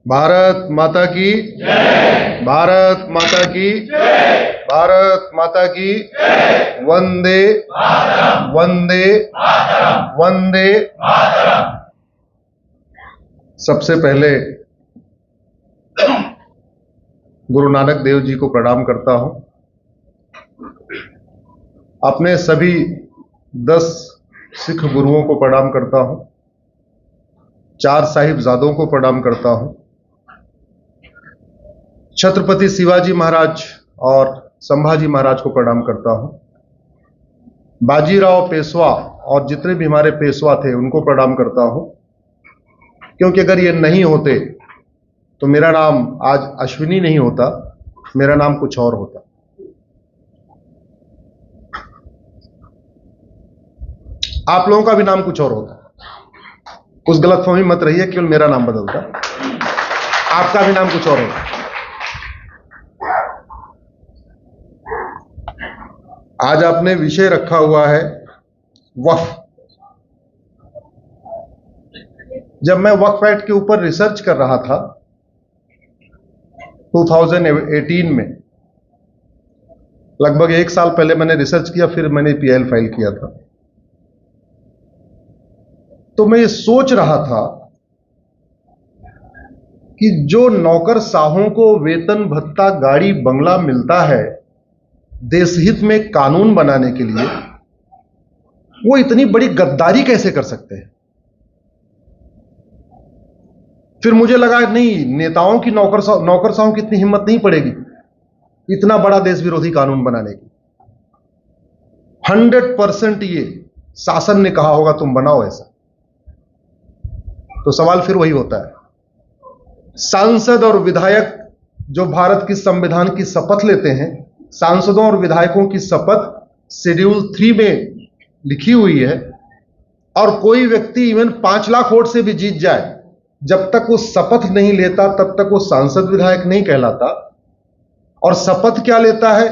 भारत माता की जय। भारत माता की जय। भारत माता की जय। वंदे मातरम। वंदे मातरम। वंदे मातरम। सबसे पहले गुरु नानक देव जी को प्रणाम करता हूं। अपने सभी 10 सिख गुरुओं को प्रणाम करता हूं। 4 साहिबजादों को प्रणाम करता हूं। छत्रपति शिवाजी महाराज और संभाजी महाराज को प्रणाम करता हूं। बाजीराव पेशवा और जितने भी हमारे पेशवा थे उनको प्रणाम करता हूं, क्योंकि अगर ये नहीं होते तो मेरा नाम आज अश्विनी नहीं होता, मेरा नाम कुछ और होता। आप लोगों का भी नाम कुछ और होता। उस गलतफहमी मत रहिए केवल मेरा नाम बदलता, आपका भी नाम कुछ और होता। आज आपने विषय रखा हुआ है वक्फ। जब मैं वक्फ एक्ट के ऊपर रिसर्च कर रहा था 2018 में, लगभग 1 साल पहले मैंने रिसर्च किया, फिर मैंने पीआईएल फाइल किया था, तो मैं ये सोच रहा था कि जो नौकरशाहों को वेतन भत्ता गाड़ी बंगला मिलता है देशहित में कानून बनाने के लिए, वो इतनी बड़ी गद्दारी कैसे कर सकते हैं। फिर मुझे लगा नहीं, नेताओं की नौकरशाहों की इतनी हिम्मत नहीं पड़ेगी इतना बड़ा देश विरोधी कानून बनाने की। 100% ये शासन ने कहा होगा तुम बनाओ ऐसा। तो सवाल फिर वही होता है, सांसद और विधायक जो भारत की संविधान की शपथ लेते हैं, सांसदों और विधायकों की शपथ शेड्यूल 3 में लिखी हुई है, और कोई व्यक्ति इवन 5 लाख वोट से भी जीत जाए, जब तक वो शपथ नहीं लेता तब तक वो सांसद विधायक नहीं कहलाता। और शपथ क्या लेता है?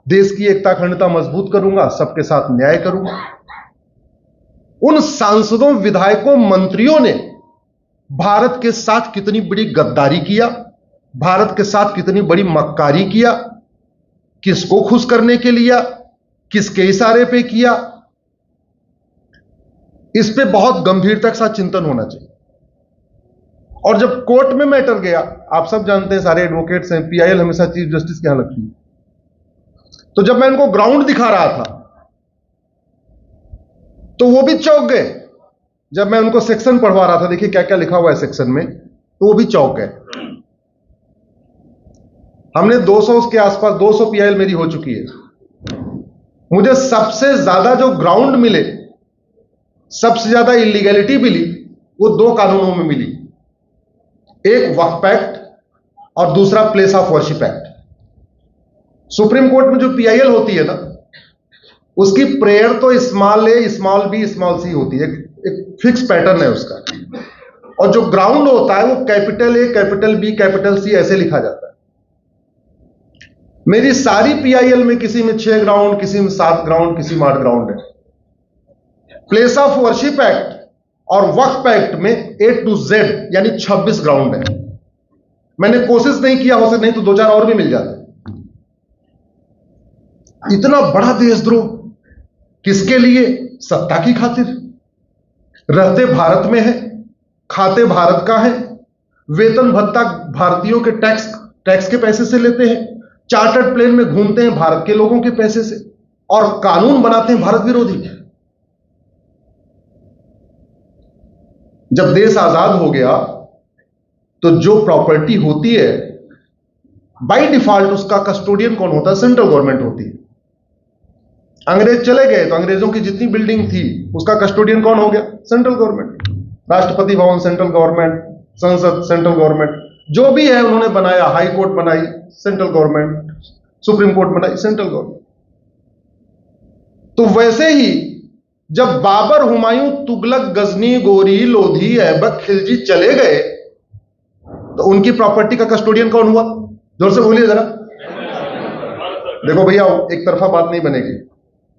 देश की एकता अखंडता मजबूत करूंगा, सबके साथ न्याय करूंगा। उन सांसदों, विधायकों, मंत्रियों ने भारत के साथ कितनी बड़ी गद्दारी किया, भारत के साथ कितनी बड़ी मक्कारी किया, किसको खुश करने के लिए, किसके इशारे पे किया, इस पे बहुत गंभीरता के साथ चिंतन होना चाहिए। और जब कोर्ट में मैटर गया, आप सब जानते हैं, सारे एडवोकेट्स हैं, पीआईएल हमेशा चीफ जस्टिस के यहां लगती है, तो जब मैं उनको ग्राउंड दिखा रहा था तो वो भी चौंक गए। जब मैं उनको सेक्शन पढ़वा रहा था, देखिए क्या क्या लिखा हुआ है सेक्शन में, तो वो भी चौंक गए। हमने 200 के आसपास 200 पीआईएल मेरी हो चुकी है। मुझे सबसे ज्यादा जो ग्राउंड मिले, सबसे ज्यादा इलीगैलिटी मिली, वो 2 कानूनों में मिली। एक वक्फ एक्ट और दूसरा place of worship act. Supreme court में जो पीआईएल होती है ना, उसकी प्रेयर तो स्मॉल ए, स्मॉल बी, स्मॉल सी होती है, एक फिक्स पैटर्न है उसका। और जो ग्राउंड होता है वो capital A, capital B, capital C ऐसे लिखा जाता है। मेरी सारी पीआईएल में किसी में 6 ग्राउंड, किसी में 7 ग्राउंड, किसी में 8 ग्राउंड है। प्लेस ऑफ वर्शिप एक्ट और वक्फ एक्ट में A to Z यानी 26 ग्राउंड है। मैंने कोशिश नहीं किया, हो सकता नहीं तो 2-4 और भी मिल जाते। इतना बड़ा देशद्रोह किसके लिए? सत्ता की खातिर। रहते भारत में है, खाते भारत का है, वेतन भत्ता भारतीयों के टैक्स के पैसे से लेते हैं, चार्टर्ड प्लेन में घूमते हैं भारत के लोगों के पैसे से, और कानून बनाते हैं भारत विरोधी। जब देश आजाद हो गया तो जो प्रॉपर्टी होती है बाय डिफॉल्ट उसका कस्टोडियन कौन होता है? सेंट्रल गवर्नमेंट होती है। अंग्रेज चले गए तो अंग्रेजों की जितनी बिल्डिंग थी उसका कस्टोडियन कौन हो गया? Central government. Rashtrapati Bhavan central government, संसद सेंट्रल गवर्नमेंट, जो भी है उन्होंने बनाया, हाई कोर्ट बनाई सेंट्रल गवर्नमेंट, सुप्रीम कोर्ट बनाई सेंट्रल गवर्नमेंट। तो वैसे ही जब बाबर, हुमायूं, तुगलक, गजनी, गोरी, लोधी, ऐबक, खिलजी चले गए तो उनकी प्रॉपर्टी का कस्टोडियन कौन हुआ? जोर से बोलिए जरा। देखो भैया, एक तरफा बात नहीं बनेगी,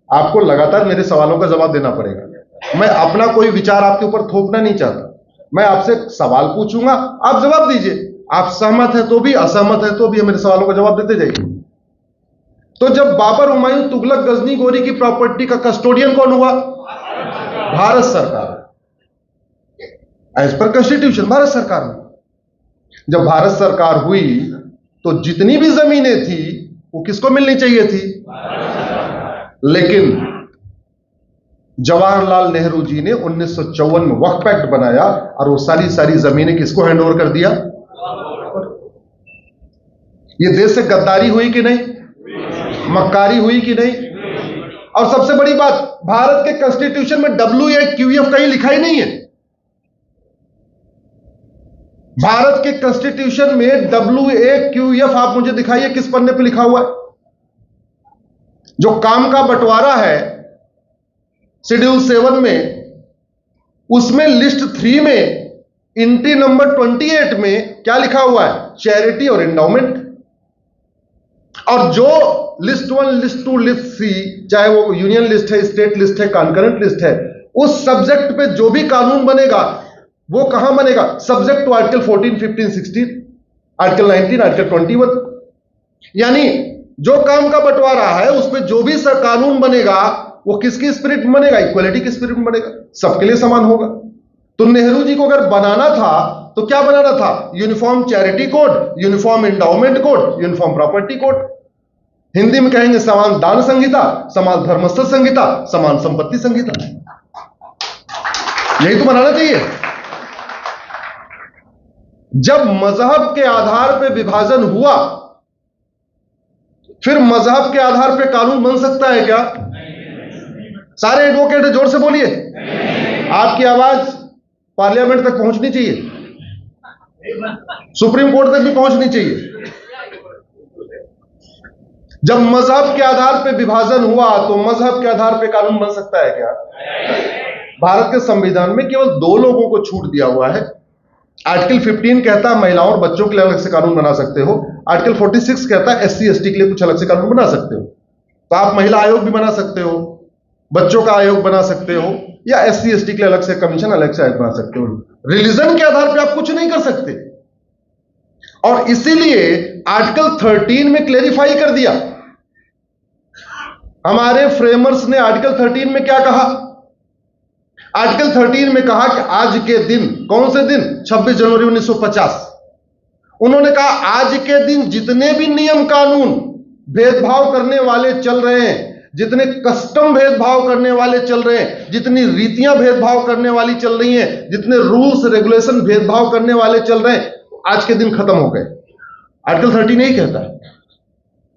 आपको लगातार मेरे सवालों का जवाब देना पड़ेगा। मैं अपना कोई विचार आपके ऊपर थोपना नहीं चाहता, मैं आपसे सवाल पूछूंगा, आप जवाब दीजिए। आप सहमत है तो भी, असहमत है तो भी मेरे सवालों का जवाब देते जाइए। तो जब बाबर, हुमायूं, तुगलक, गजनी, गोरी की प्रॉपर्टी का कस्टोडियन कौन हुआ? भारत सरकार। एज पर कॉन्स्टिट्यूशन भारत सरकार हुई। जब भारत सरकार हुई तो जितनी भी जमीनें थी वो किसको मिलनी चाहिए थी? लेकिन जवाहरलाल नेहरू जी ने 1954 में वक्फ एक्ट बनाया और वो सारी जमीनें किसको हैंड ओवर कर दिया? ये देश से गद्दारी हुई कि नहीं? मक्कारी हुई कि नहीं? और सबसे बड़ी बात, भारत के कॉन्स्टिट्यूशन में WAQF कहीं लिखा ही नहीं है। भारत के कॉन्स्टिट्यूशन में WAQF आप मुझे दिखाइए किस पन्ने पे लिखा हुआ है? जो काम का बंटवारा है शेड्यूल 7 में, उसमें लिस्ट 3 में एंट्री नंबर 28 में क्या लिखा हुआ है? चैरिटी और एंडाउमेंट। और जो लिस्ट 1, लिस्ट 2, लिस्ट 3, चाहे वो यूनियन लिस्ट है, स्टेट लिस्ट है, कॉन्करेंट लिस्ट है, उस सब्जेक्ट पे जो भी कानून बनेगा वो कहां बनेगा? Subject to article 14, 15, 16, article 19, article 21। यानी जो काम का बंटवारा है उस पर जो भी कानून बनेगा वो किसकी स्पिरिट में बनेगा? इक्वलिटी की स्पिरिट में बनेगा, सबके लिए समान होगा। तो नेहरू जी को अगर बनाना था तो क्या बनाना था? Uniform charity code, uniform endowment code, uniform property code. Hindi में कहेंगे समान दान संहिता, समान धर्मस्थल संहिता, समान संपत्ति संहिता। यही तो बनाना चाहिए। जब मजहब के आधार पर विभाजन हुआ, फिर मजहब के आधार पर कानून बन सकता है क्या? सारे एडवोकेट जोर से बोलिए, आपकी आवाज पार्लियामेंट तक पहुंचनी चाहिए, सुप्रीम कोर्ट तक भी पहुंचनी चाहिए। जब मजहब के आधार पर विभाजन हुआ तो मजहब के आधार पर कानून बन सकता है क्या? भारत के संविधान में केवल 2 लोगों को छूट दिया हुआ है। आर्टिकल 15 कहता है महिलाओं और बच्चों के लिए अलग से कानून बना सकते हो। आर्टिकल 46 कहता है SC ST के लिए कुछ अलग से कानून बना सकते हो। तो आप महिला आयोग भी बना सकते हो, बच्चों का आयोग बना सकते हो, या SC ST के लिए अलग से कमीशन, अलग से आयोग बना सकते हो। रिलीजन के आधार पर आप कुछ नहीं कर सकते। और इसीलिए आर्टिकल 13 में क्लेरिफाई कर दिया। हमारे फ्रेमर्स ने आर्टिकल 13 में क्या कहा? आर्टिकल 13 में कहा कि आज के दिन, कौन से दिन? 26 जनवरी 1950। उन्होंने कहा आज के दिन जितने भी नियम कानून भेदभाव करने वाले चल रहे हैं, जितने कस्टम भेदभाव करने वाले चल रहे हैं, जितनी रीतियां भेदभाव करने वाली चल रही हैं, जितने रूल्स रेगुलेशन भेदभाव करने वाले चल रहे हैं, आज के दिन खत्म हो गए। आर्टिकल 13 यही कहता है।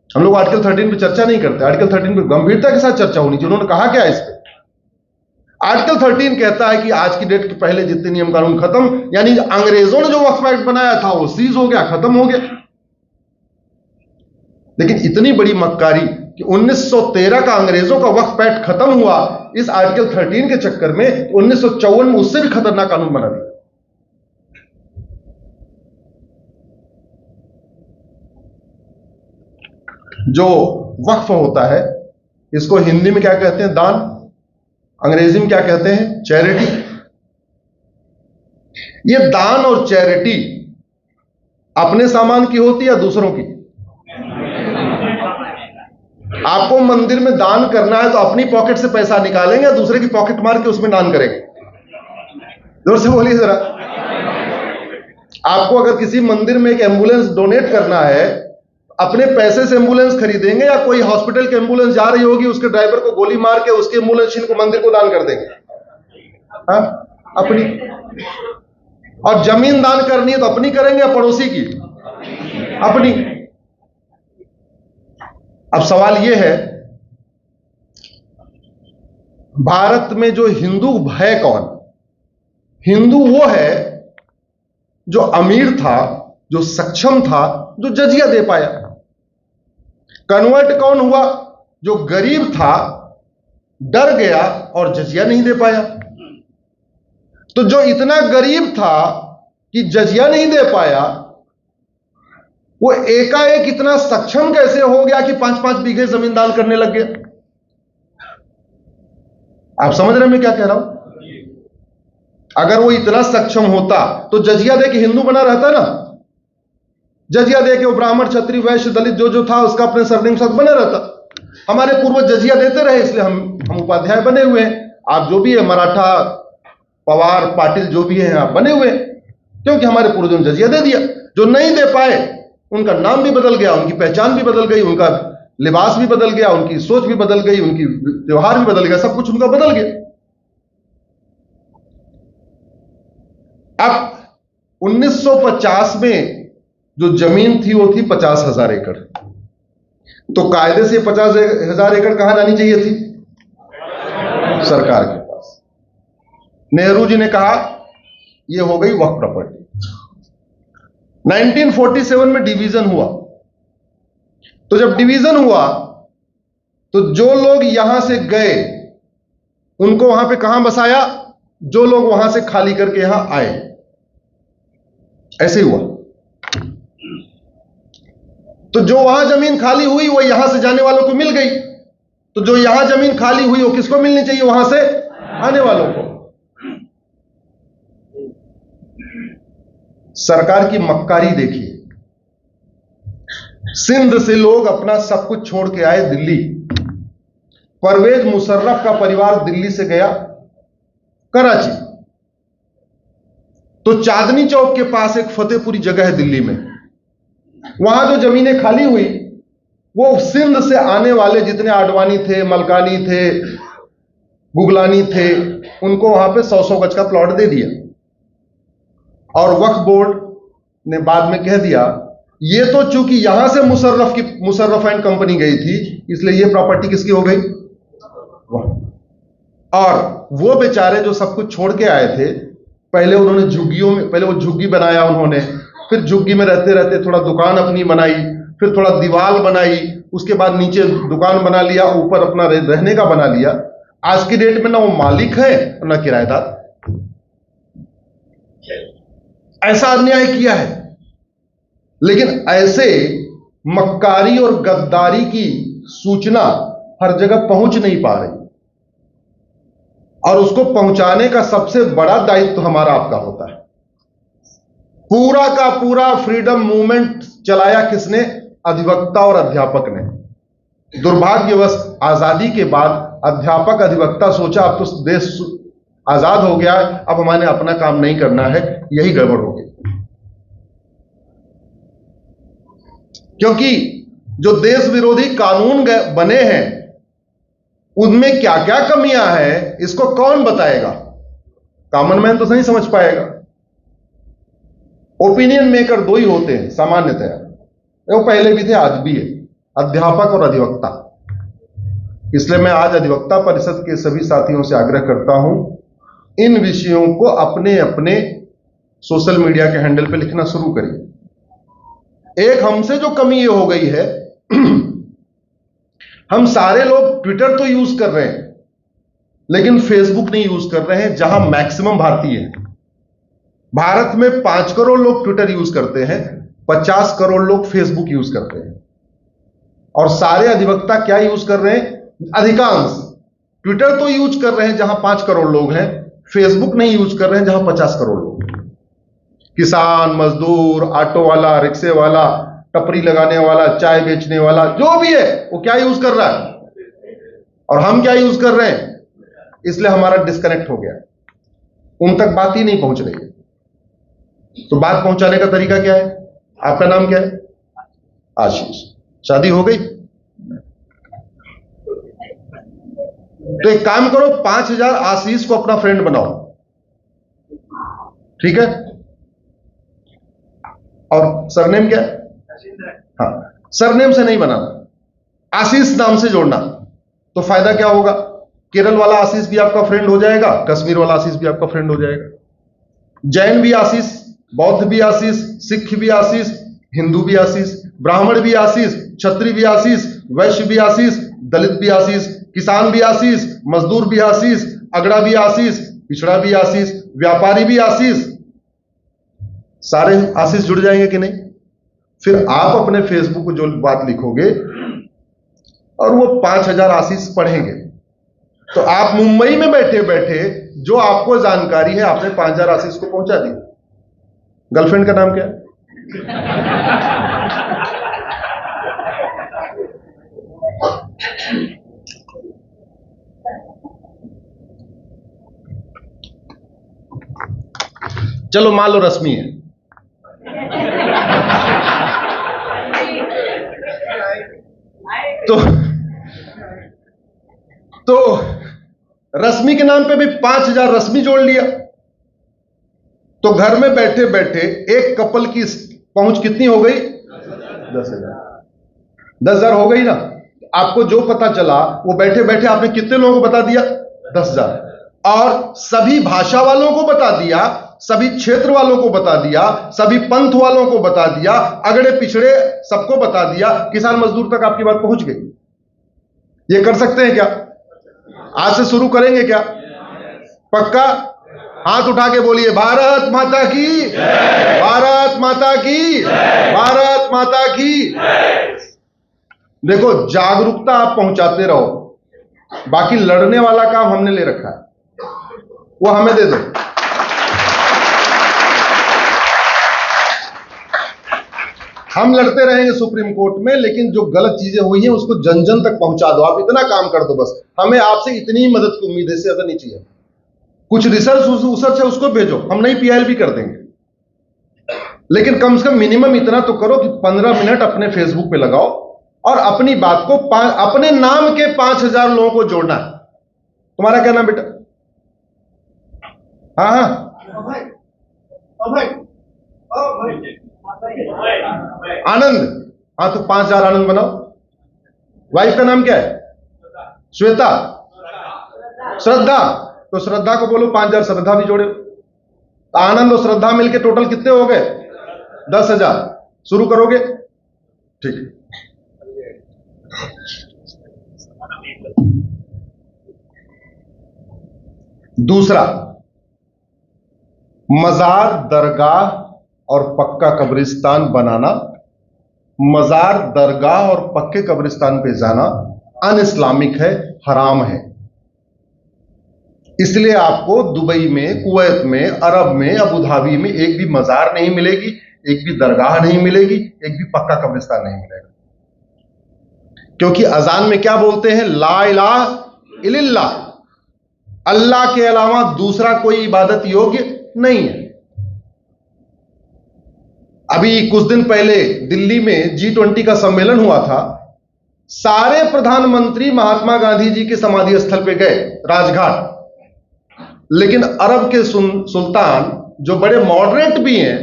हम लोग आर्टिकल 13 पे चर्चा नहीं करते। आर्टिकल 13 पे गंभीरता के साथ चर्चा होनी चाहिए। उन्होंने कहा क्या इस पे? आर्टिकल 13 कहता है कि आज की डेट के पहले जितने नियम कानून खत्म, यानी अंग्रेजों ने जो वक्फ एक्ट बनाया था वो सीज हो गया, खत्म हो गया। लेकिन इतनी बड़ी मक्कारी कि 1913 का अंग्रेजों का वक्फ एक्ट खत्म हुआ इस आर्टिकल 13 के चक्कर में, 1954 में उससे भी खतरनाक कानून बना दिया। जो वक्फ होता है इसको हिंदी में क्या कहते हैं? दान। अंग्रेजी में क्या कहते हैं? चैरिटी। ये दान और चैरिटी अपने सामान की होती है या दूसरों की? आपको मंदिर में दान करना है तो अपनी पॉकेट से पैसा निकालेंगे या दूसरे की पॉकेट मार के उसमें दान करेंगे? जोर से बोलिए जरा। आपको अगर किसी मंदिर में एक एम्बुलेंस डोनेट करना है, अपने पैसे से एम्बुलेंस खरीदेंगे या कोई हॉस्पिटल की एम्बुलेंस जा रही होगी उसके ड्राइवर को गोली मार के उसके एम्बुलेंस को मंदिर को दान कर देंगे? हाँ, अपनी। और जमीन दान करनी है तो अपनी करेंगे या पड़ोसी की? अपनी। अब सवाल यह है, भारत में जो हिंदू है कौन? हिंदू वो है जो अमीर था, जो सक्षम था, जो जजिया दे पाया। कन्वर्ट कौन हुआ? जो गरीब था, डर गया और जजिया नहीं दे पाया। तो जो इतना गरीब था कि जजिया नहीं दे पाया, वो एकाएक इतना सक्षम कैसे हो गया कि 5-5 बीघे जमीन दान करने लग गया? आप समझ रहे हैं मैं क्या कह रहा हूं? अगर वो इतना सक्षम होता तो जजिया दे के हिंदू बना रहता ना, जजिया दे के वो ब्राह्मण क्षत्रिय वैश्य दलित जो जो था उसका अपने सरनेम साथ बना रहता। हमारे पूर्वज जजिया देते रहे, इसलिए हम उपाध्याय बने हुए हैं। आप जो भी है मराठा पवार पाटिल जो भी है आप बने हुए हैं, क्योंकि हमारे पूर्वजों ने जजिया दे दिया। जो नहीं दे पाए उनका नाम भी बदल गया, उनकी पहचान भी बदल गई, उनका लिबास भी बदल गया, उनकी सोच भी बदल गई, उनकी व्यवहार भी बदल गया, सब कुछ उनका बदल गया। अब 1950 में जो जमीन थी वो थी 50,000 एकड़। तो कायदे से 50,000 एकड़ कहां जानी चाहिए थी? सरकार के पास। नेहरू जी ने कहा यह हो गई वक्फ प्रॉपर्टी। 1947 में डिवीजन हुआ। तो जब डिवीजन हुआ तो जो लोग यहां से गए उनको वहां पे कहां बसाया, जो लोग वहां से खाली करके यहां आए, ऐसे ही हुआ। तो जो वहां जमीन खाली हुई वो यहां से जाने वालों को मिल गई। तो जो यहां जमीन खाली हुई वो किसको मिलनी चाहिए? वहां से आने वालों को। सरकार की मक्कारी देखिए। सिंध से लोग अपना सब कुछ छोड़ के आए दिल्ली। परवेज मुशर्रफ का परिवार दिल्ली से गया कराची। तो चांदनी चौक के पास एक फतेहपुरी जगह है दिल्ली में, वहां जो जमीनें खाली हुई वो सिंध से आने वाले जितने आडवाणी थे, मलकानी थे, गुगलानी थे, उनको वहां पे 100-100 गज का प्लॉट दे दिया। और वक्फ बोर्ड ने बाद में कह दिया ये तो चूंकि यहां से मुशर्रफ एंड कंपनी गई थी इसलिए ये प्रॉपर्टी किसकी हो गई? और वो बेचारे जो सब कुछ छोड़ के आए थे, पहले उन्होंने झुग्गियों में, पहले वो झुग्गी बनाया उन्होंने, फिर झुग्गी में रहते रहते थोड़ा दुकान अपनी बनाई, फिर थोड़ा दीवार बनाई, उसके बाद नीचे दुकान बना लिया, ऊपर अपना रहने का बना लिया। आज की डेट में ना वो मालिक है और ना किराएदार। ऐसा अन्याय किया है। लेकिन ऐसे मक्कारी और गद्दारी की सूचना हर जगह पहुंच नहीं पा रही, और उसको पहुंचाने का सबसे बड़ा दायित्व हमारा आपका होता है। पूरा का पूरा फ्रीडम मूवमेंट चलाया किसने? अधिवक्ता और अध्यापक ने। दुर्भाग्यवश आजादी के बाद अध्यापक अधिवक्ता सोचा अब तो देश आजाद हो गया, अब हमारे अपना काम नहीं करना है, यही गड़बड़ हो गई। क्योंकि जो देश विरोधी कानून बने हैं उनमें क्या क्या कमियां हैं इसको कौन बताएगा? कॉमन मैन तो नहीं समझ पाएगा। ओपिनियन मेकर दो ही होते हैं सामान्यतया, वो पहले भी थे आज भी है, अध्यापक और अधिवक्ता। इसलिए मैं आज अधिवक्ता परिषद के सभी साथियों से आग्रह करता हूं इन विषयों को अपने अपने सोशल मीडिया के हैंडल पे लिखना शुरू करिए। एक हमसे जो कमी ये हो गई है हम सारे लोग ट्विटर तो यूज कर रहे हैं लेकिन फेसबुक नहीं यूज कर रहे हैं, जहां मैक्सिमम भारतीय हैं। भारत में 5 करोड़ लोग ट्विटर यूज करते हैं, 50 करोड़ लोग फेसबुक यूज करते हैं। और सारे अधिवक्ता क्या यूज कर रहे हैं? अधिकांश ट्विटर तो यूज कर रहे हैं जहां 5 करोड़ लोग हैं, फेसबुक नहीं यूज कर रहे हैं जहां 50 करोड़ लोग हैं। किसान, मजदूर, ऑटो वाला, रिक्शे वाला, टपरी लगाने वाला, चाय बेचने वाला, जो भी है वो क्या यूज कर रहा है और हम क्या यूज कर रहे हैं। इसलिए हमारा डिस्कनेक्ट हो गया, उन तक बात ही नहीं पहुंच रही है। तो बात पहुंचाने का तरीका क्या है? आपका नाम क्या है? आशीष। शादी हो गई? तो एक काम करो, 5,000 आशीष को अपना फ्रेंड बनाओ, ठीक है? और सरनेम क्या है? हाँ, सरनेम से नहीं बनाना, आशीष नाम से जोड़ना। तो फायदा क्या होगा? केरल वाला आशीष भी आपका फ्रेंड हो जाएगा, कश्मीर वाला आशीष भी आपका फ्रेंड हो जाएगा, जैन भी आशीष, बौद्ध भी आशीष, सिख भी आशीष, हिंदू भी आशीष, ब्राह्मण भी आशीष, क्षत्रिय भी आशीष, वैश्य भी आशीष, दलित भी आशीष, किसान भी आशीष, मजदूर भी आशीष, अगड़ा भी आशीष, पिछड़ा भी आशीष, व्यापारी भी आशीष। सारे आशीष जुड़ जाएंगे कि नहीं? फिर आप अपने फेसबुक को जो बात लिखोगे और वो 5,000 आशीष पढ़ेंगे, तो आप मुंबई में बैठे बैठे जो आपको जानकारी है आपने 5,000 आशीष को पहुंचा दी। गर्लफ्रेंड का नाम क्या है? चलो मान लो रश्मि है। तो रश्मि के नाम पे भी 5,000 रश्मि जोड़ लिया, तो घर में बैठे बैठे एक कपल की पहुंच कितनी हो गई? 10,000। 10,000 हो गई ना। आपको जो पता चला वो बैठे बैठे आपने कितने लोगों को बता दिया? 10,000। और सभी भाषा वालों को बता दिया, सभी क्षेत्र वालों को बता दिया, सभी पंथ वालों को बता दिया, अगड़े पिछड़े सबको बता दिया, किसान मजदूर तक आपकी बात पहुंच गई। ये कर सकते हैं क्या? आज से शुरू करेंगे क्या? पक्का? हाथ उठा के बोलिए भारत माता की, भारत माता की, भारत माता की। देखो, जागरूकता आप पहुंचाते रहो, बाकी लड़ने वाला काम हमने ले रखा है, वो हमें दे दो। हम लड़ते रहेंगे सुप्रीम कोर्ट में, लेकिन जो गलत चीजें हुई हैं उसको जन जन तक पहुंचा दो। आप इतना काम कर दो बस, हमें आपसे इतनी ही मदद की उम्मीद है, इससे ज्यादा नहीं चाहिए। कुछ रिसर्च है उसको भेजो, हम नहीं PIL कर देंगे, लेकिन कम से कम मिनिमम इतना तो करो कि 15 मिनट अपने फेसबुक पे लगाओ और अपनी बात को अपने नाम के 5,000 लोगों को जोड़ना है। तुम्हारा क्या नाम बेटा? हाँ हाँ, आनंद। हाँ, तो 5,000 आनंद बनाओ। वाइफ का नाम क्या है? श्वेता। श्रद्धा, तो श्रद्धा को बोलो 5,000 श्रद्धा भी जोड़े। आनंद और श्रद्धा मिलके टोटल कितने हो गए? 10,000। शुरू करोगे? ठीक। दूसरा, मजार, दरगाह और पक्का कब्रिस्तान बनाना। मजार, दरगाह और पक्के कब्रिस्तान पे जाना अन इस्लामिक है, हराम है। इसलिए आपको दुबई में, कुवैत में, अरब में, अबू धाबी में एक भी मजार नहीं मिलेगी, एक भी दरगाह नहीं मिलेगी, एक भी पक्का कब्रिस्तान नहीं मिलेगा। क्योंकि अजान में क्या बोलते हैं? ला इलाहा इल्लल्लाह, अल्लाह के अलावा दूसरा कोई इबादत योग्य नहीं है। अभी कुछ दिन पहले दिल्ली में G20 का सम्मेलन हुआ था। सारे प्रधानमंत्री महात्मा गांधी जी के समाधि स्थल पे गए, राजघाट, लेकिन अरब के सुल्तान जो बड़े मॉडरेट भी हैं,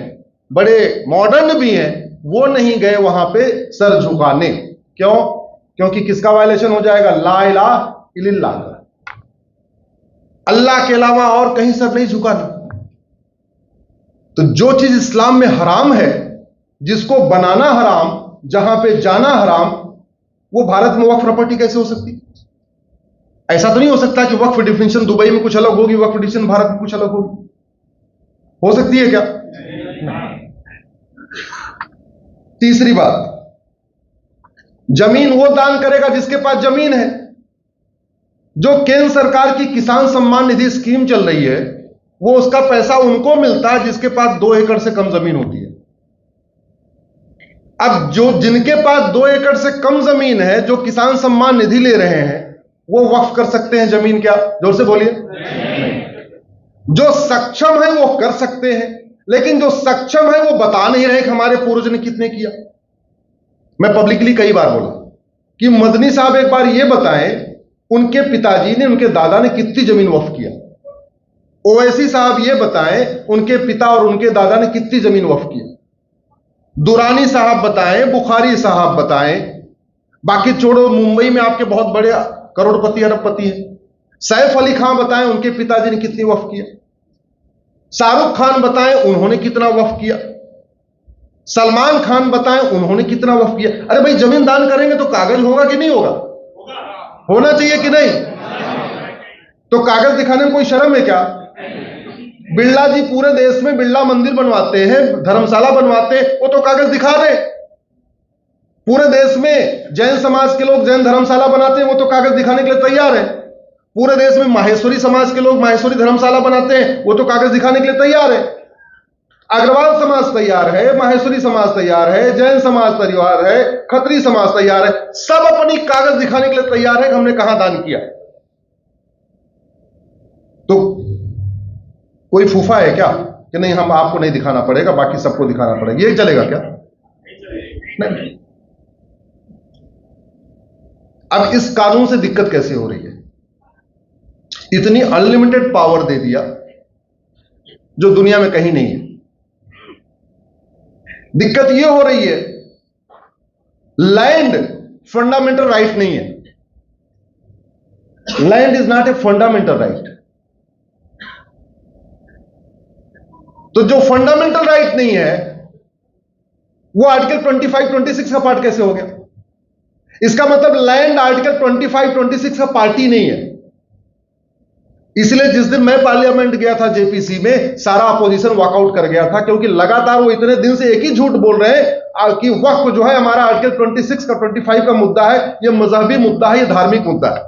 बड़े मॉडर्न भी हैं, वो नहीं गए वहां पे सर झुकाने। क्यों? क्योंकि किसका वायलेशन हो जाएगा? ला इलाहा इल्लल्लाह, अल्लाह के अलावा और कहीं सर नहीं झुकाना। तो जो चीज इस्लाम में हराम है, जिसको बनाना हराम, जहां पे जाना हराम, वो भारत में वक्फ प्रॉपर्टी कैसे हो सकती? ऐसा तो नहीं हो सकता कि वक्फ डिफिनेशन दुबई में कुछ अलग होगी, वक्फ डिफिनेशन भारत में कुछ अलग होगी। हो सकती है क्या? तीसरी बात, जमीन वो दान करेगा जिसके पास जमीन है। जो केंद्र सरकार की किसान सम्मान निधि स्कीम चल रही है, वो उसका पैसा उनको मिलता है जिसके पास 2 एकड़ से कम जमीन होती है। अब जो जिनके पास 2 एकड़ से कम जमीन है, जो किसान सम्मान निधि ले रहे हैं, वो वक्फ कर सकते हैं जमीन? क्या? जोर से बोलिए। जो सक्षम है वो कर सकते हैं, लेकिन जो सक्षम है वो बता नहीं रहे कि हमारे पूर्वज ने कितने किया। मैं पब्लिकली कई बार बोला कि मदनी साहब एक बार ये बताएं उनके पिताजी ने, उनके दादा ने कितनी जमीन वक्फ किया। ओवैसी साहब ये बताएं उनके पिता और उनके दादा ने कितनी जमीन वक्फ किया। दुरानी साहब बताएं, बुखारी साहब बताएं, बाकी छोड़ो, मुंबई में आपके बहुत बड़े करोड़पति अरबपति हैं। सैफ अली खान बताएं उनके पिताजी ने कितनी वक्फ किया। शाहरुख खान बताएं उन्होंने कितना वक्फ किया। सलमान खान बताएं उन्होंने कितना वक्फ किया। अरे भाई, जमीन दान करेंगे तो कागज होगा कि नहीं होगा? होना चाहिए कि नहीं? तो कागज दिखाने में कोई शर्म है क्या? बिरला जी पूरे देश में बिरला मंदिर बनवाते हैं, धर्मशाला बनवाते हैं, वो तो कागज दिखा रहे। पूरे देश में जैन समाज के लोग जैन धर्मशाला बनाते हैं, वो तो कागज दिखाने के लिए तैयार है। पूरे देश में माहेश्वरी समाज के लोग माहेश्वरी धर्मशाला बनाते हैं, वो तो कागज दिखाने के लिए तैयार है। अग्रवाल समाज तैयार है, माहेश्वरी समाज तैयार है, जैन समाज तैयार है, खत्री समाज तैयार है, सब अपनी कागज दिखाने के लिए तैयार है कि हमने कहां दान किया। तो कोई फूफा है क्या कि नहीं हम आपको नहीं दिखाना पड़ेगा, बाकी सबको दिखाना पड़ेगा? ये चलेगा क्या? नहीं। अब इस कानून से दिक्कत कैसे हो रही है? इतनी अनलिमिटेड पावर दे दिया जो दुनिया में कहीं नहीं है। दिक्कत यह हो रही है, लैंड फंडामेंटल राइट नहीं है। Land is not a fundamental right. तो जो फंडामेंटल राइट नहीं है वो आर्टिकल 25, 26 का पार्ट कैसे हो गया? इसका मतलब लैंड आर्टिकल 25, 26 का पार्ट ही नहीं है। इसलिए जिस दिन मैं पार्लियामेंट गया था जेपीसी में, सारा अपोजिशन वॉकआउट कर गया था, क्योंकि लगातार वो इतने दिन से एक ही झूठ बोल रहे हैं कि वक्फ जो है हमारा आर्टिकल 26 का 25 का मुद्दा है, ये मजहबी मुद्दा है, ये धार्मिक मुद्दा है।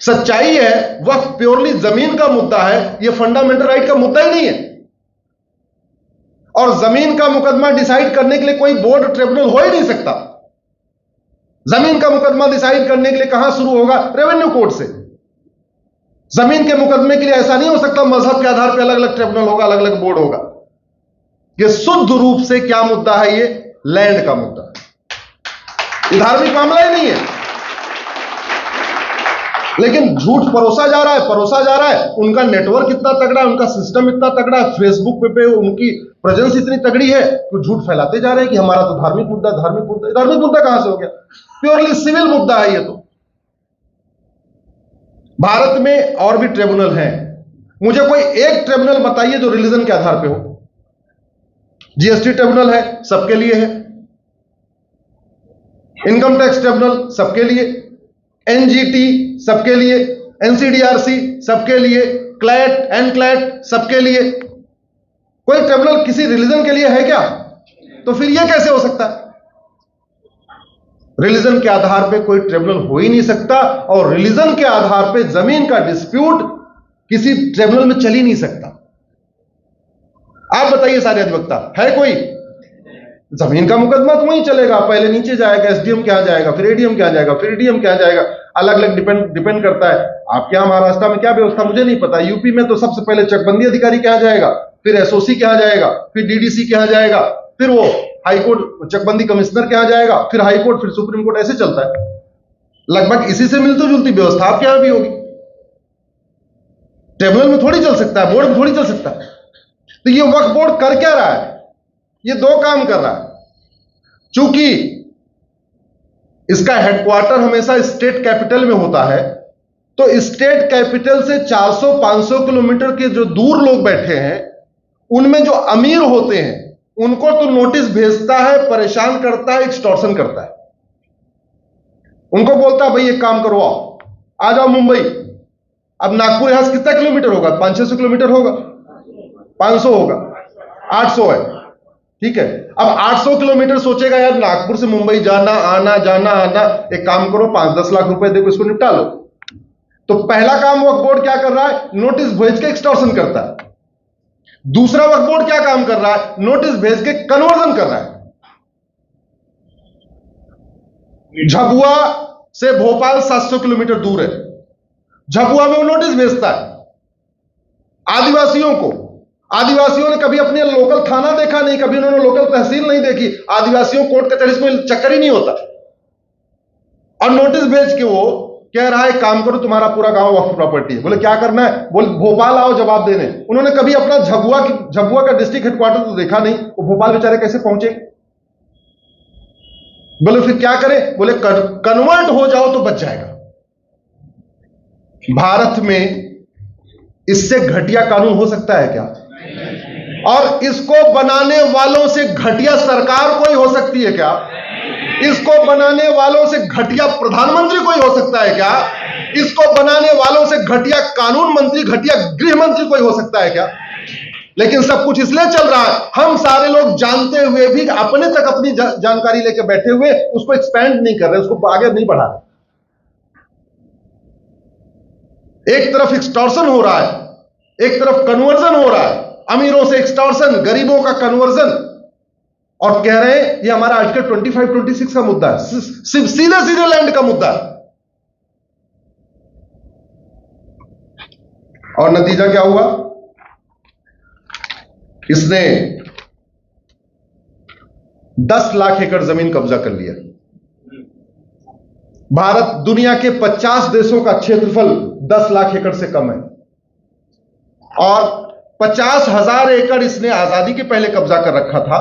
सच्चाई है वक्फ प्योरली जमीन का मुद्दा है, ये फंडामेंटल राइट का मुद्दा ही नहीं है। और जमीन का मुकदमा डिसाइड करने के लिए कोई बोर्ड ट्रिब्यूनल हो ही नहीं सकता। जमीन का मुकदमा डिसाइड करने के लिए कहां शुरू होगा? रेवेन्यू कोर्ट से। जमीन के मुकदमे के लिए ऐसा नहीं हो सकता मजहब के आधार पर अलग अलग ट्रिब्यूनल होगा, अलग अलग बोर्ड होगा। यह शुद्ध रूप से क्या मुद्दा है? ये लैंड का मुद्दा है, ये धार्मिक मामला ही नहीं है। लेकिन झूठ परोसा जा रहा है, परोसा जा रहा है। उनका नेटवर्क इतना तगड़ा है, उनका सिस्टम इतना तगड़ा है, फेसबुक पे उनकी प्रेजेंस इतनी तगड़ी है तो झूठ फैलाते जा रहे हैं कि हमारा तो धार्मिक मुद्दा, धार्मिक मुद्दा। धार्मिक मुद्दा कहां से हो गया? प्योरली सिविल मुद्दा है ये तो। भारत में और भी ट्रिब्यूनल हैं, मुझे कोई एक ट्रिब्यूनल बताइए जो रिलीजन के आधार पे हो। जीएसटी ट्रिब्यूनल है, सबके लिए है। इनकम टैक्स ट्रिब्यूनल सबके लिए, एनजीटी सबके लिए, एनसीडीआरसी सबके लिए, क्लैट, एनक्लैट सबके लिए। कोई ट्रिब्यूनल किसी रिलीजन के लिए है क्या? तो फिर यह कैसे हो सकता है? रिलीजन के आधार पे कोई ट्रिब्यूनल हो ही नहीं सकता, और रिलीजन के आधार पे जमीन का डिस्प्यूट किसी ट्रिब्यूनल में चल ही नहीं सकता। आप बताइए सारे अधिवक्ता है कोई? जमीन का मुकदमा तो वहीं चलेगा, पहले नीचे जाएगा, एसडीएम क्या जाएगा, फिर एडीएम क्या जाएगा, फिर डीएम क्या जाएगा, अलग अलग डिपेंड करता है। आपके यहां महाराष्ट्र में क्या व्यवस्था मुझे नहीं पता। यूपी में तो सबसे पहले चकबंदी अधिकारी क्या जाएगा, फिर एसओसी क्या जाएगा, फिर डीडीसी क्या जाएगा, फिर वो हाईकोर्ट चकबंदी कमिश्नर क्या जाएगा, फिर हाईकोर्ट, फिर सुप्रीम कोर्ट, ऐसे चलता है। लगभग इसी से मिलती जुलती व्यवस्था आपके यहां भी होगी। ट्रिब्यूनल में थोड़ी चल सकता है, बोर्ड में थोड़ी चल सकता है। तो ये वक्फ बोर्ड कर क्या रहा है? ये दो काम कर रहा है। चूंकि इसका हेडक्वार्टर हमेशा स्टेट कैपिटल में होता है, तो स्टेट कैपिटल से 400-500 किलोमीटर के जो दूर लोग बैठे हैं, उनमें जो अमीर होते हैं उनको तो नोटिस भेजता है, परेशान करता है, एक्सटॉर्शन करता है। उनको बोलता है भाई एक काम करो, आओ, आ जाओ मुंबई। अब नागपुर यहां से कितना किलोमीटर होगा? 500-600 किलोमीटर होगा, 500 होगा, 800 है, ठीक है। अब 800 किलोमीटर सोचेगा यार नागपुर से मुंबई जाना आना जाना आना, एक काम करो 5-10 लाख रुपए देखो इसको निपटा लो। तो पहला काम वक्फ बोर्ड क्या कर रहा है? नोटिस भेज के एक्सटॉर्शन करता है। दूसरा वक्फ बोर्ड क्या काम कर रहा है? नोटिस भेज के कन्वर्जन कर रहा है। झाबुआ से भोपाल 700 किलोमीटर दूर है, झाबुआ में वो नोटिस भेजता है आदिवासियों को। आदिवासियों ने कभी अपने लोकल थाना देखा नहीं, कभी उन्होंने लोकल तहसील नहीं देखी, आदिवासियों कोर्ट कचहरी से कोई चक्कर ही नहीं होता। और नोटिस भेज के वो कह रहा है काम करो तुम्हारा पूरा गांव वक्फ प्रॉपर्टी है। बोले क्या करना है? बोले भोपाल आओ जवाब देने। उन्होंने कभी अपना झाबुआ का डिस्ट्रिक्ट हेडक्वार्टर तो देखा नहीं, वो भोपाल बेचारे कैसे पहुंचे? बोले फिर क्या करें? बोले कन्वर्ट हो जाओ तो बच जाएगा। भारत में इससे घटिया कानून हो सकता है क्या? और इसको बनाने वालों से घटिया सरकार कोई हो सकती है क्या? इसको बनाने वालों से घटिया प्रधानमंत्री कोई हो सकता है क्या? इसको बनाने वालों से घटिया कानून मंत्री, घटिया गृह मंत्री कोई हो सकता है क्या? लेकिन सब कुछ इसलिए चल रहा है, हम सारे लोग जानते हुए भी अपने तक अपनी जानकारी लेकर बैठे हुए उसको एक्सपेंड नहीं कर रहे, उसको आगे नहीं बढ़ा रहे। एक तरफ एक्सटॉर्शन हो रहा है, एक तरफ कन्वर्जन हो रहा है, अमीरों से एक्सटॉर्शन, गरीबों का कन्वर्जन, और कह रहे हैं ये हमारा आर्टिकल 25-26 का मुद्दा है, सीधे सीधे लैंड का मुद्दा है। और नतीजा क्या हुआ? इसने 10 लाख एकड़ जमीन कब्जा कर लिया। भारत दुनिया के 50 देशों का क्षेत्रफल 10 लाख एकड़ से कम है, और 50,000 एकड़ इसने आजादी के पहले कब्जा कर रखा था।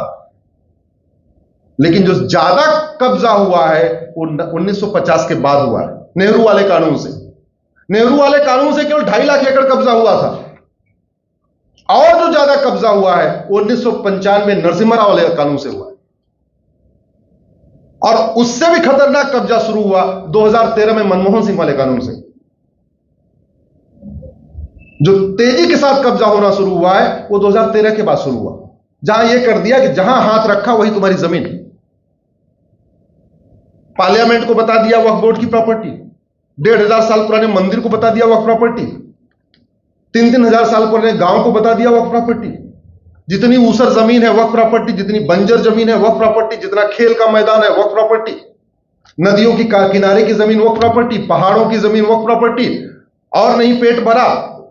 लेकिन जो ज्यादा कब्जा हुआ है वो 1950 के बाद हुआ है, नेहरू वाले कानून से। नेहरू वाले कानून से केवल 2.5 लाख एकड़ कब्जा हुआ था, और जो ज्यादा कब्जा हुआ है वो 1995 नरसिम्हा राव वाले कानून से हुआ है। और उससे भी खतरनाक कब्जा शुरू हुआ 2013 में मनमोहन सिंह वाले कानून से। जो तेजी के साथ कब्जा होना शुरू हुआ है वो 2013 के बाद शुरू हुआ, जहां यह कर दिया कि जहां हाथ रखा वही तुम्हारी जमीन। पार्लियामेंट को बता दिया वक्फ बोर्ड की प्रॉपर्टी, 1,500 साल पुराने मंदिर को बता दिया वक्फ प्रॉपर्टी, 3-3 हजार साल पुराने गांव को बता दिया वक्फ प्रॉपर्टी। जितनी ऊसर जमीन है वक्फ प्रॉपर्टी, जितनी बंजर जमीन है वक्फ प्रॉपर्टी, जितना खेल का मैदान है वक्फ प्रॉपर्टी, नदियों की किनारे की जमीन वक्फ प्रॉपर्टी, पहाड़ों की जमीन वक्फ प्रॉपर्टी। और नहीं पेट भरा,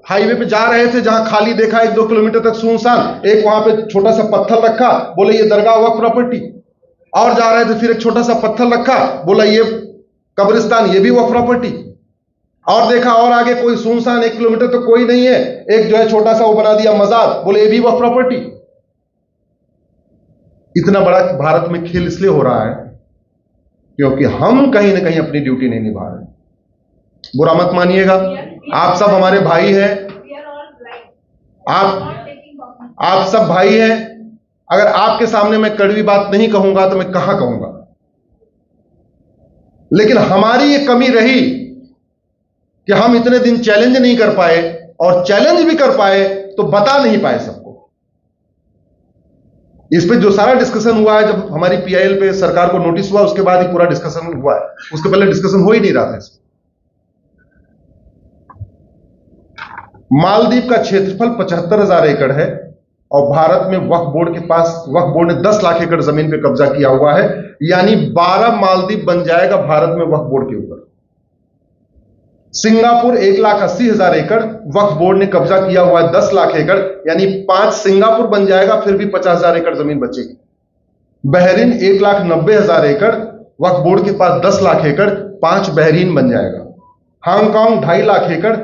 हाईवे पे जा रहे थे, जहां खाली देखा 1-2 किलोमीटर तक सुनसान, एक वहां पे छोटा सा पत्थर रखा, बोले ये दरगाह वक्फ प्रॉपर्टी। और जा रहे थे, फिर एक छोटा सा पत्थर रखा, बोला ये कब्रिस्तान, ये भी वक्फ प्रॉपर्टी। और देखा और आगे कोई सुनसान, 1 किलोमीटर तो कोई नहीं है, एक जो है छोटा सा वो बना दिया मजार, बोले ये भी वक्फ प्रॉपर्टी। इतना बड़ा भारत में खेल इसलिए हो रहा है क्योंकि हम कहीं ना कहीं अपनी ड्यूटी नहीं निभा रहे। बुरा मत मानिएगा, आप सब हमारे भाई हैं, आप सब भाई हैं। अगर आपके सामने मैं कड़वी बात नहीं कहूंगा तो मैं कहां कहूंगा। लेकिन हमारी ये कमी रही कि हम इतने दिन चैलेंज नहीं कर पाए, और चैलेंज भी कर पाए तो बता नहीं पाए सबको। इस पे जो सारा डिस्कशन हुआ है, जब हमारी पीआईएल पे सरकार को नोटिस हुआ उसके बाद ही पूरा डिस्कशन हुआ है, उसके पहले डिस्कशन हो ही नहीं रहा था इसमें। मालदीव का क्षेत्रफल 75,000 एकड़ है, और भारत में वक्फ बोर्ड ने 10 लाख एकड़ जमीन पे कब्जा किया हुआ है, यानी 12 मालदीव बन जाएगा भारत में वक्फ बोर्ड के ऊपर। सिंगापुर 1,80,000 एकड़, वक्फ बोर्ड ने कब्जा किया हुआ है 10 लाख एकड़, यानी 5 सिंगापुर बन जाएगा, फिर भी 50,000 एकड़ जमीन बचेगी। बहरीन 1,90,000 एकड़, वक्फ बोर्ड के पास 10 लाख एकड़, 5 बहरीन बन जाएगा। हांगकांग 2.5 लाख एकड़,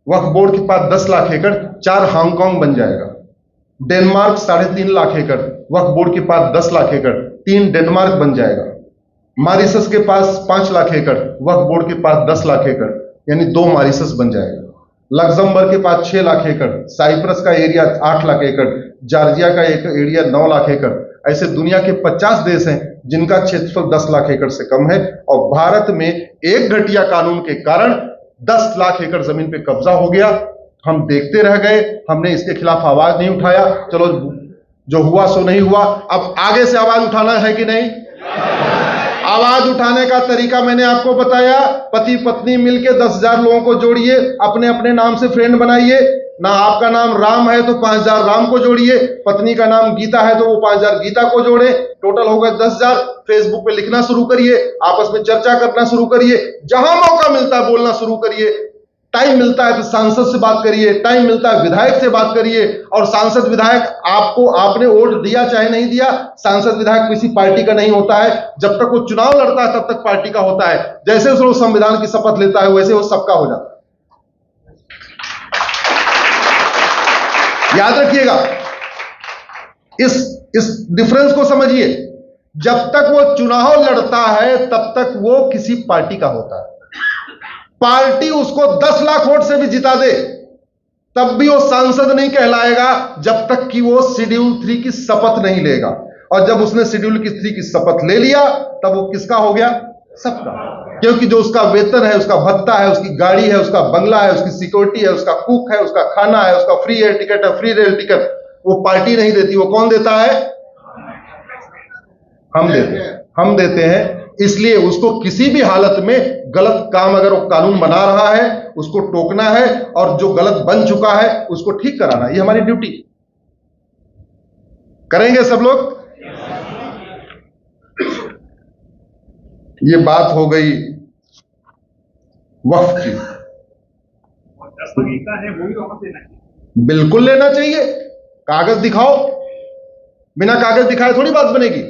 वक्फ बोर्ड के पास 10 लाख एकड़, 4 हांगकांग बन जाएगा। डेनमार्क 3.5 लाख एकड़, वक्फ बोर्ड के पास 10 लाख एकड़, 3 डेनमार्क बन जाएगा। मॉरिशस के पास 5 लाख एकड़, वक्फ बोर्ड के पास 10 लाख एकड़, यानी 2 मॉरिशस बन जाएगा। लग्जमबर्ग के पास 6 लाख एकड़, साइप्रस का एरिया 8 लाख एकड़, जॉर्जिया का एरिया 9 लाख एकड़। ऐसे दुनिया के 50 देश हैं जिनका क्षेत्रफल 10 लाख एकड़ से कम है, और भारत में एक घटिया कानून के कारण 10 लाख एकड़ जमीन पे कब्जा हो गया। हम देखते रह गए, हमने इसके खिलाफ आवाज नहीं उठाया। चलो जो हुआ सो नहीं हुआ, अब आगे से आवाज उठाना है कि नहीं? आवाज उठाने का तरीका मैंने आपको बताया। पति पत्नी मिलके 10,000 लोगों को जोड़िए, अपने अपने नाम से फ्रेंड बनाइए। ना आपका नाम राम है तो 5,000 राम को जोड़िए, पत्नी का नाम गीता है तो वो 5,000 गीता को जोड़े, टोटल हो गए 10,000। फेसबुक पे लिखना शुरू करिए, आपस में चर्चा करना शुरू करिए, जहां मौका मिलता है बोलना शुरू करिए। टाइम मिलता है तो सांसद से बात करिए, टाइम मिलता है विधायक से बात करिए। और सांसद विधायक आपने वोट दिया चाहे नहीं दिया, सांसद विधायक किसी पार्टी का नहीं होता है। जब तक वो चुनाव लड़ता है तब तक पार्टी का होता है। जैसे वो संविधान की शपथ लेता है वैसे वो सबका हो जाता है। याद रखिएगा, इस डिफरेंस को समझिए। जब तक वो चुनाव लड़ता है तब तक वो किसी पार्टी का होता है। पार्टी उसको 10 लाख वोट से भी जिता दे तब भी वो सांसद नहीं कहलाएगा जब तक कि वो शेड्यूल 3 की शपथ नहीं लेगा। और जब उसने शेड्यूल 3 की शपथ ले लिया तब वो किसका हो गया? सबका। क्योंकि जो उसका वेतन है, उसका भत्ता है, उसकी गाड़ी है, उसका बंगला है, उसकी सिक्योरिटी है, उसका कुक है, उसका खाना है, उसका फ्री एयर टिकट है, फ्री रेल टिकट, वो पार्टी नहीं देती। वो कौन देता है? हम देते हैं। इसलिए उसको किसी भी हालत में गलत काम अगर वो कानून बना रहा है उसको टोकना है, और जो गलत बन चुका है उसको ठीक कराना, ये हमारी ड्यूटी। करेंगे सब लोग? ये बात हो गई वक्फ की। बिल्कुल लेना चाहिए, कागज दिखाओ, बिना कागज दिखाए थोड़ी बात बनेगी।